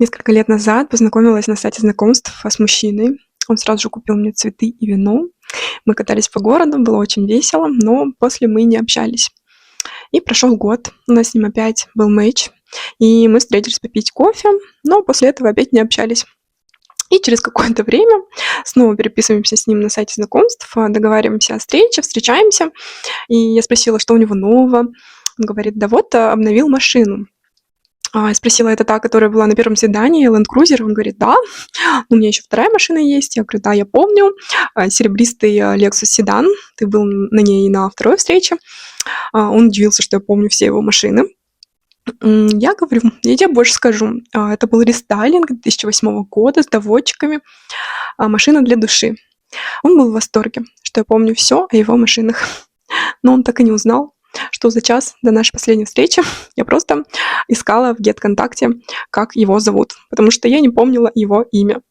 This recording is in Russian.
Несколько лет назад познакомилась на сайте знакомств с мужчиной. Он сразу же купил мне цветы и вино. Мы катались по городу, было очень весело, но после мы не общались. И прошел год, у нас с ним опять был матч, и мы встретились попить кофе, но после этого опять не общались. И через какое-то время снова переписываемся с ним на сайте знакомств, договариваемся о встрече, встречаемся. И я спросила, что у него нового. Он говорит, да вот, обновил машину. Я спросила, это та, которая была на первом свидании, Land Cruiser? Он говорит, да, у меня еще вторая машина есть. Я говорю, да, я помню, серебристый Lexus седан, ты был на ней на второй встрече. Он удивился, что я помню все его машины. Я говорю, я тебе больше скажу, это был рестайлинг 2008 года с доводчиками, машина для души. Он был в восторге, что я помню все о его машинах, но он так и не узнал, что за час до нашей последней встречи я просто искала в GetContakte, как его зовут, потому что я не помнила его имя.